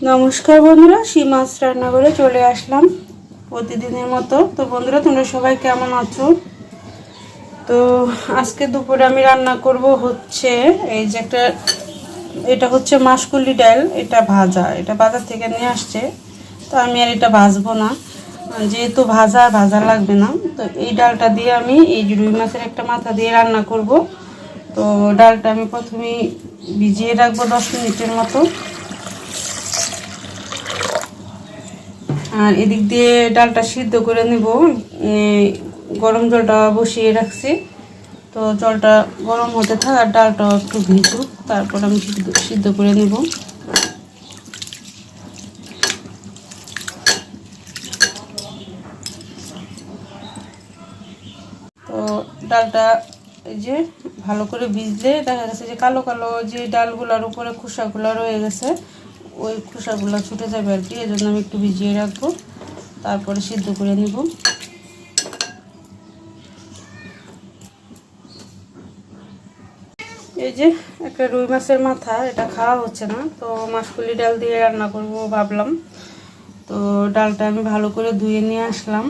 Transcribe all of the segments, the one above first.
নমস্কার বন্ধুরা, সীমাস রান্নাঘরে চলে আসলাম প্রতিদিনের মতো। তো বন্ধুরা, তোমরা সবাই কেমন আছো? তো আজকে দুপুরে আমি রান্না করব হচ্ছে এই যে এটা হচ্ছে মাসকলি ডাল। এটা বাজার থেকে নিয়ে আসছে। তো আমি আর এটা ভাজবো না, যেহেতু ভাজা লাগবে না। তো এই ডালটা দিয়ে আমি এই যে রুই মাছের একটা মাথা দিয়ে রান্না করব। তো ডালটা আমি প্রথমেই ভিজিয়ে রাখবো 10 মিনিটের মতো। আর এদিক দিয়ে ডালটা সিদ্ধ করে নেব। গরম জলটা বসিয়ে রাখছি। তো জলটা গরম হতে থাক আর ডালটা একটু ভিজুক, তারপর আমি সিদ্ধ করে নেব। তো ডালটা এই যে ভালো করে ভিজলে দেখা গেছে যে কালো কালো যে ডালগুলোর উপরে খোসাগুলো রয়ে গেছে, ওই খোসাগুলো ছুটে যাবে আর কি। এই জন্য আমি একটু ভিজিয়ে রাখবো, তারপরে সিদ্ধ করে নেব। এই যে একটা রুই মাছের মাথা, এটা খাওয়া হচ্ছে না, তো মাসকলি ডাল দিয়ে রান্না করব ভাবলাম। তো ডালটা আমি ভালো করে ধুয়ে নিয়ে আসলাম।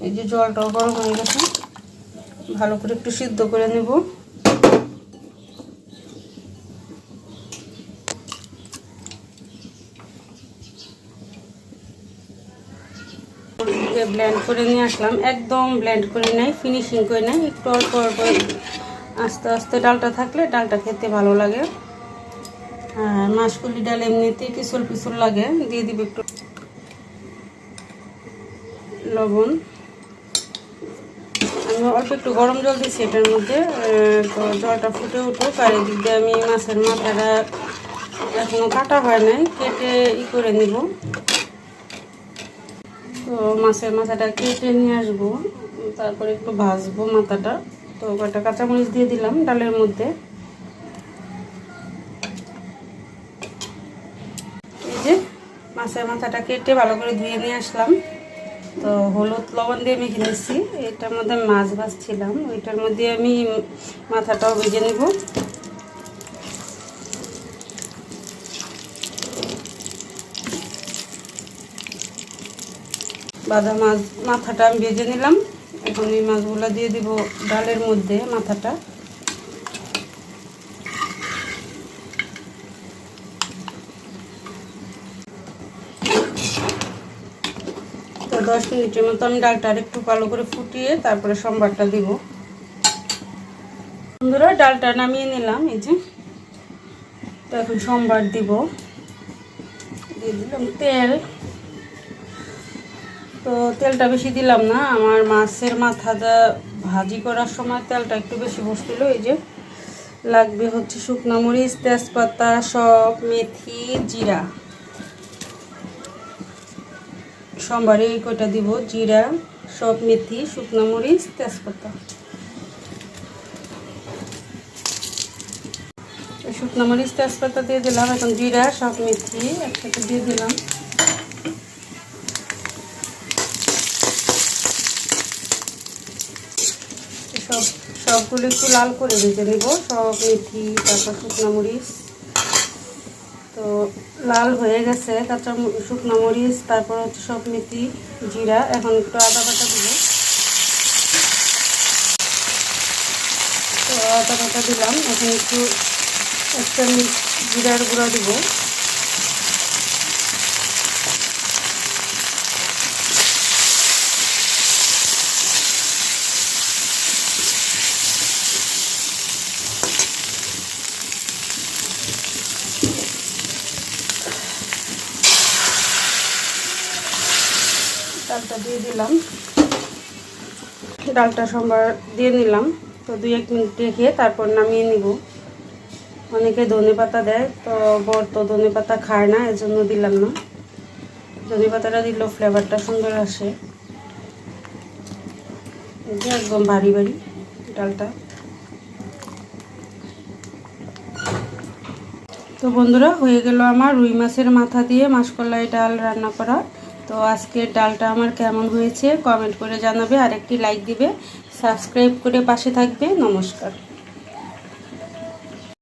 এই যে জলটাও গরম হয়ে গেছে, ভালো করে একটু সিদ্ধ করে নেব। ব্লেন্ড করে নিয়ে আসলাম, একদম ব্লেন্ড করে নেই, ফিনিশিং করে নেই, একটু অল্প অল্প আস্তে আস্তে ডালটা থাকলে ডালটা খেতে ভালো লাগে। আর মাসকলি ডাল এমনিতেই পিছল পিছল লাগে। দিয়ে দিব একটু লবণ। আমি অল্প একটু গরম জল দিচ্ছি এটার মধ্যে। তো জলটা ফুটে উঠুক, আর এদিক দিয়ে আমি মাছের মাথাটা এখনও কাটা হয় নাই, কেটে করে নিব। তো মাছের মাথাটা কেটে নিয়ে আসবো, তারপরে একটু ভাজবো মাথাটা। তো কয়েকটা কাঁচামরিচ দিয়ে দিলাম ডালের মধ্যে। এই যে মাছের মাথাটা কেটে ভালো করে ধুয়ে নিয়ে আসলাম। তো হলুদ লবণ দিয়ে মেখে নিচ্ছি। এটার মধ্যে মাছ ভাজছিলাম, ওইটার মধ্যে আমি মাথাটাও ভেজে নেব। বাঁধা মাছ মাথাটা আমি ভেজে নিলাম। এখন এই মাছগুলো দিয়ে দিব ডালের মধ্যে, মাথাটা। তো 10 মিনিটের মতো আমি ডালটা একটু ভালো করে ফুটিয়ে তারপরে সম্বারটা দিব। বন্ধুরা, ডালটা নামিয়ে নিলাম এই যে। তো এখন সম্বার দিব। দিয়ে দিলাম তেল। তো তেলটা বেশি দিলাম না, আমার মাছের মাথাটা ভাজি করার সময় তেলটা একটু বেশি বসছিল। এই যে লাগবে হচ্ছে শুকনো মরিচ, তেজপাতা, সব মেথি, জিরা। সোমবারে এই কয়টা দিব, জিরা, সব মেথি, শুকনো মরিচ, তেজপাতা। শুকনো মরিচ তেজপাতা দিয়ে দিলাম। এখন জিরা, সব মেথি একসাথে দিয়ে দিলাম। সবগুলো একটু লাল করে ভেজে নেব, সব মেথি তারপর শুকনো মরিচ। তো লাল হয়ে গেছে শুকনো মরিচ, তারপর হচ্ছে সব মেথি, জিরা। এখন একটু আদা বাটা দিব। তো আদা বাটা দিলাম। এখন একটু 1 চামচ জিরার গুঁড়া দিব। ডালটা দিয়ে দিলাম, ডালটা সম্বার দিয়ে নিলাম। তো 2-1 মিনিট রেখে তারপর নামিয়ে নিব। অনেকে ধনে পাতা দেয়, তো বর তো ধনে পাতা খায় না, এজন্য দিলাম না। ধনে পাতাটা দিলেও ফ্লেভারটা সুন্দর আসে। এই যে একদম ভারী ভারী ডালটা। তো বন্ধুরা, হয়ে গেল আমার রুই মাছের মাথা দিয়ে মাসকলাই ডাল রান্না করা। তো আজকের ডালটা আমার কেমন হয়েছে কমেন্ট করে জানাবে, আর একটি লাইক দিবে, সাবস্ক্রাইব করে পাশে থাকবে। নমস্কার।